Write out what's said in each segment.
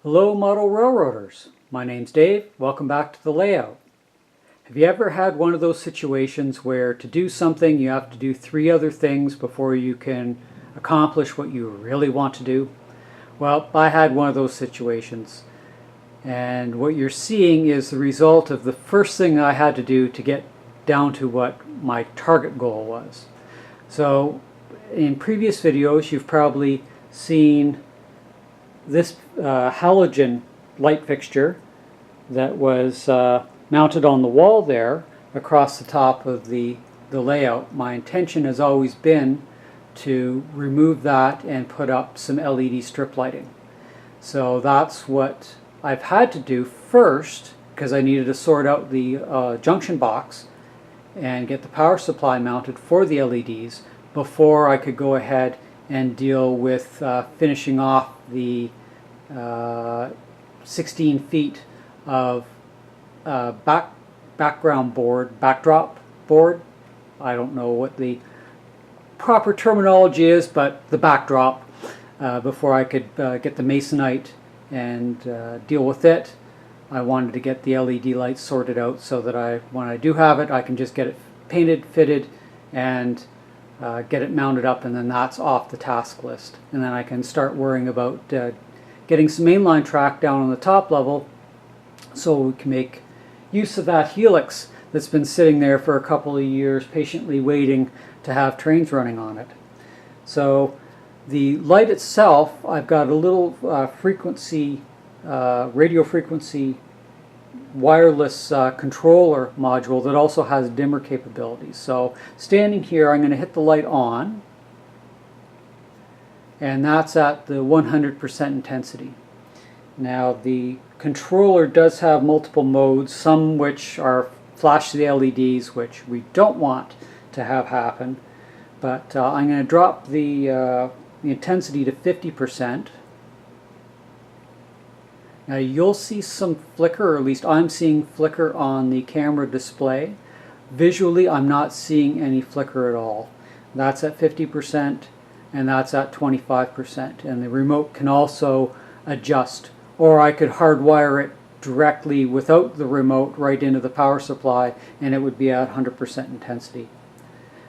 Hello model railroaders, my name's Dave, welcome back to the layout. Have you ever had one of those situations where to do something you have to do 3 other things before you can accomplish what you really want to do? Well, I had one of those situations, and what you're seeing is the result of the first thing I had to do to get down to what my target goal was. So in previous videos you've probably seen this halogen light fixture that was mounted on the wall there across the top of the layout. My intention has always been to remove that and put up some LED strip lighting. So that's what I've had to do first, because I needed to sort out the junction box and get the power supply mounted for the LEDs before I could go ahead and deal with finishing off the 16 feet of background board, backdrop board. I don't know what the proper terminology is, but the backdrop, before I could get the masonite and deal with it. I wanted to get the LED lights sorted out so that when I do have it, I can just get it painted, fitted, and get it mounted up, and then that's off the task list. And then I can start worrying about getting some mainline track down on the top level so we can make use of that helix that's been sitting there for a couple of years patiently waiting to have trains running on it. So the light itself, I've got a little radio frequency wireless controller module that also has dimmer capabilities. So standing here, I'm going to hit the light on, and that's at the 100% intensity. Now the controller does have multiple modes, some which are flash the LEDs, which we don't want to have happen, but I'm going to drop the intensity to 50%. Now you'll see some flicker, or at least I'm seeing flicker on the camera display. Visually I'm not seeing any flicker at all. That's at 50% and that's at 25%, and the remote can also adjust, or I could hardwire it directly without the remote right into the power supply and it would be at 100% intensity.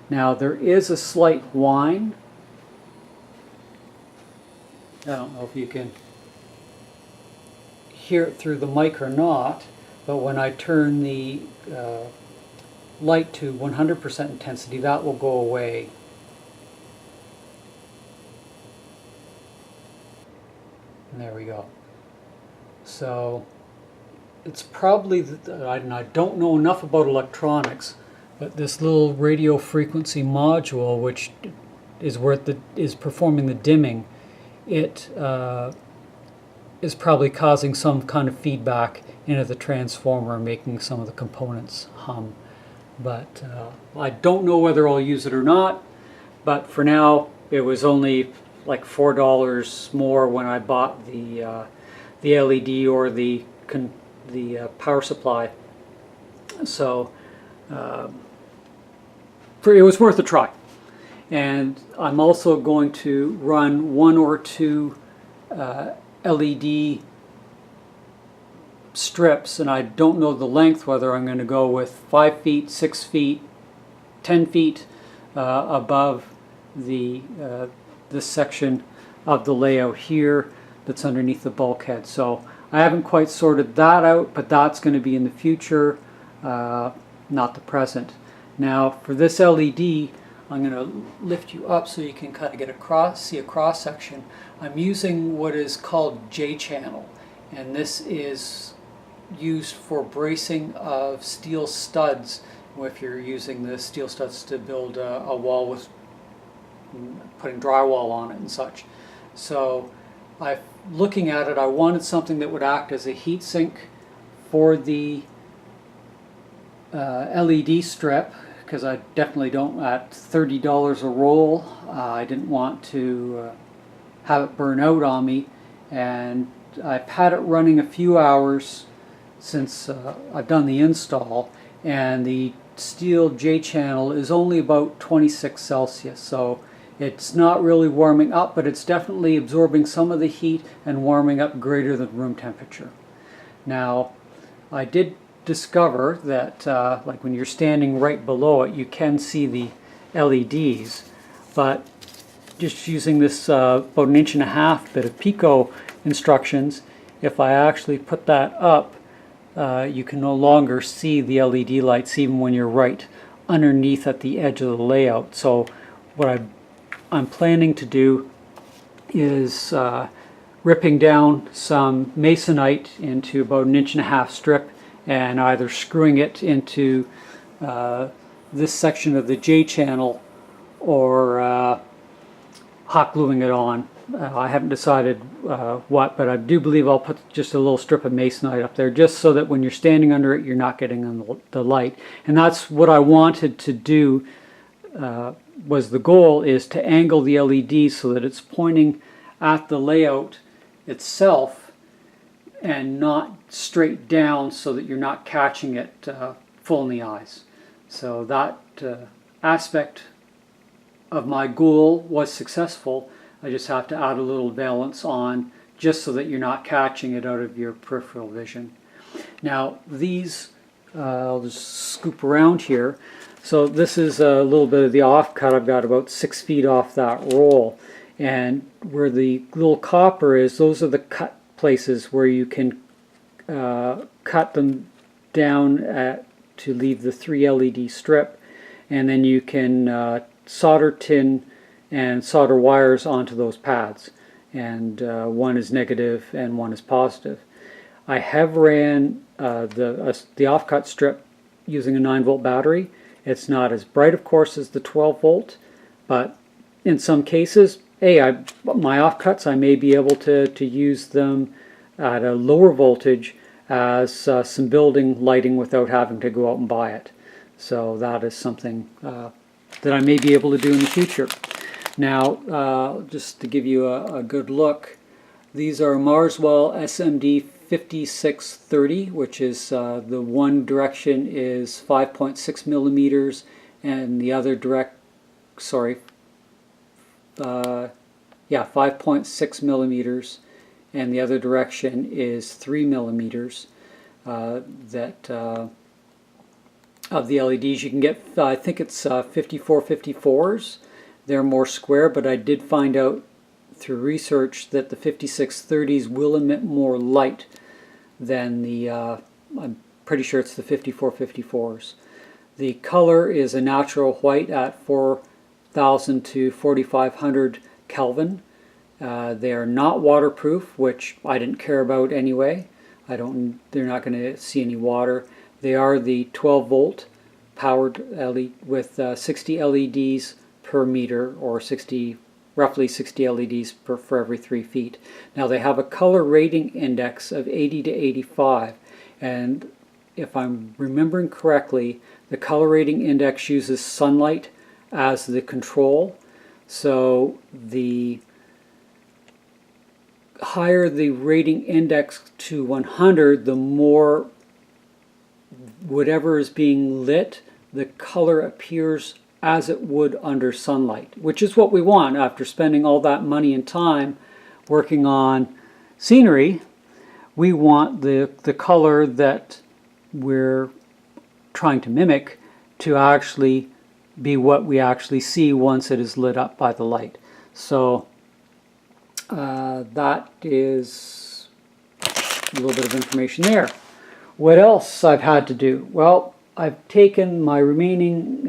Now there is a slight whine. I don't know if you can hear it through the mic or not, but when I turn the light to 100% intensity, that will go away. And there we go. So it's probably, and I don't know enough about electronics, but this little radio frequency module, which is where it is performing the dimming, it is probably causing some kind of feedback into the transformer, making some of the components hum. But I don't know whether I'll use it or not, but for now it was only like $4 more when I bought the LED or the power supply. So it was worth a try. And I'm also going to run 1 or 2 LED strips, and I don't know the length, whether I'm going to go with 5 feet, 6 feet, 10 feet above this section of the layout here that's underneath the bulkhead. So I haven't quite sorted that out, but that's going to be in the future, not the present. Now for this LED, I'm going to lift you up so you can kind of get see a cross section. I'm using what is called J-channel, and this is used for bracing of steel studs if you're using the steel studs to build a wall with putting drywall on it and such. So looking at it, I wanted something that would act as a heat sink for the LED strip, because I definitely don't, at $30 a roll, I didn't want to have it burn out on me, and I've had it running a few hours since I've done the install, and the steel J-channel is only about 26 Celsius, so It's not really warming up, but it's definitely absorbing some of the heat and warming up greater than room temperature. Now, I did discover that like when you're standing right below it, you can see the LEDs, but just using this about 1.5 inch bit of Pico instructions, if I actually put that up, you can no longer see the LED lights even when you're right underneath at the edge of the layout. So what I'm planning to do is ripping down some masonite into about 1.5 inch strip and either screwing it into this section of the J channel or hot gluing it on. I haven't decided what, but I do believe I'll put just a little strip of masonite up there just so that when you're standing under it, you're not getting on the light. And that's what I wanted to do, was the goal is to angle the LED so that it's pointing at the layout itself and not straight down so that you're not catching it full in the eyes. So that aspect of my goal was successful. I just have to add a little valance on just so that you're not catching it out of your peripheral vision. Now these, I'll just scoop around here. So this is a little bit of the offcut. I've got about 6 feet off that roll. And where the little copper is, those are the cut places where you can cut them down to leave the 3 LED strip. And then you can solder tin and solder wires onto those pads, and one is negative and one is positive. I have ran the offcut strip using a 9-volt battery. It's not as bright, of course, as the 12-volt, but in some cases, my offcuts, I may be able to use them at a lower voltage as some building lighting without having to go out and buy it. So that is something that I may be able to do in the future. Now, just to give you a good look, these are Marswell SMD 5630, which is the one direction is 5.6 millimeters, and the other 5.6 millimeters, and the other direction is 3 millimeters. Of the LEDs, you can get, I think it's 5454s. They're more square, but I did find out through research that the 5630s will emit more light than the, I'm pretty sure it's the 5454s. The color is a natural white at 4,000 to 4,500 Kelvin. They are not waterproof, which I didn't care about anyway. They're not going to see any water. They are the 12-volt powered LED with 60 LEDs per meter, or roughly 60 LEDs for every 3 feet. Now they have a color rating index of 80 to 85, and if I'm remembering correctly, the color rating index uses sunlight as the control. So the higher the rating index to 100, the more whatever is being lit, the color appears as it would under sunlight, which is what we want after spending all that money and time working on scenery. We want the color that we're trying to mimic to actually be what we actually see once it is lit up by the light. So that is a little bit of information there. What else I've had to do? Well, I've taken my remaining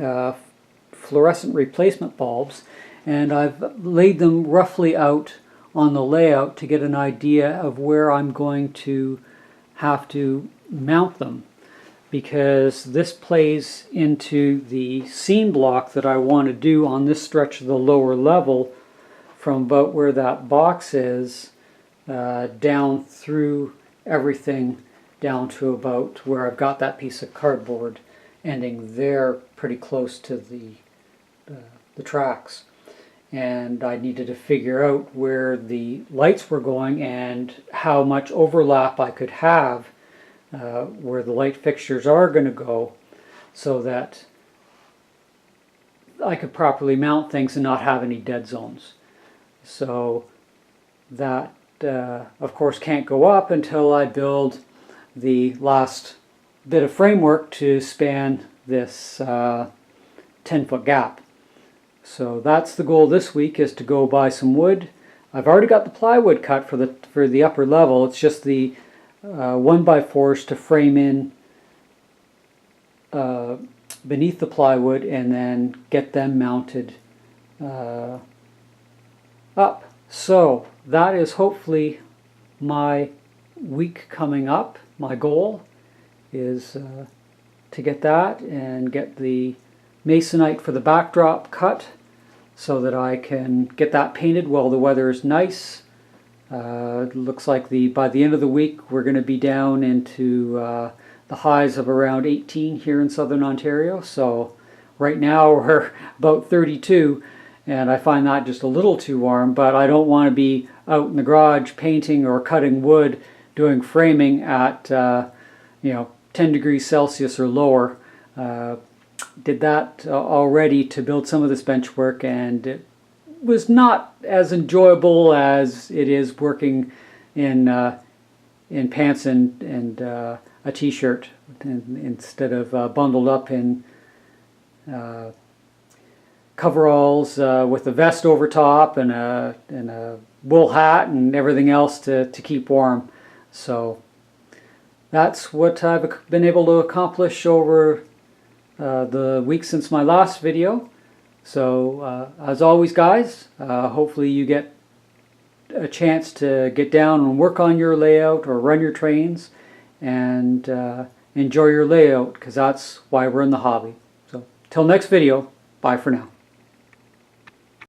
fluorescent replacement bulbs and I've laid them roughly out on the layout to get an idea of where I'm going to have to mount them, because this plays into the seam block that I want to do on this stretch of the lower level from about where that box is down through everything down to about where I've got that piece of cardboard ending there, pretty close to the tracks. And I needed to figure out where the lights were going and how much overlap I could have where the light fixtures are going to go, so that I could properly mount things and not have any dead zones. So that of course can't go up until I build the last bit of framework to span this 10-foot gap. So that's the goal this week, is to go buy some wood. I've already got the plywood cut for the upper level. It's just the 1x4s to frame in beneath the plywood and then get them mounted up. So that is hopefully my week coming up. My goal is to get that and get the masonite for the backdrop cut so that I can get that painted while the weather is nice. It looks like by the end of the week we're going to be down into the highs of around 18 here in southern Ontario. So right now we're about 32, and I find that just a little too warm, but I don't want to be out in the garage painting or cutting wood doing framing at 10 degrees Celsius or lower. Did that already to build some of this bench work, and it was not as enjoyable as it is working in pants and a t-shirt instead of bundled up in coveralls with a vest over top and a wool hat and everything else to keep warm. So that's what I've been able to accomplish over the week since my last video. So as always, guys, hopefully you get a chance to get down and work on your layout or run your trains and enjoy your layout, because that's why we're in the hobby. So till next video, bye for now.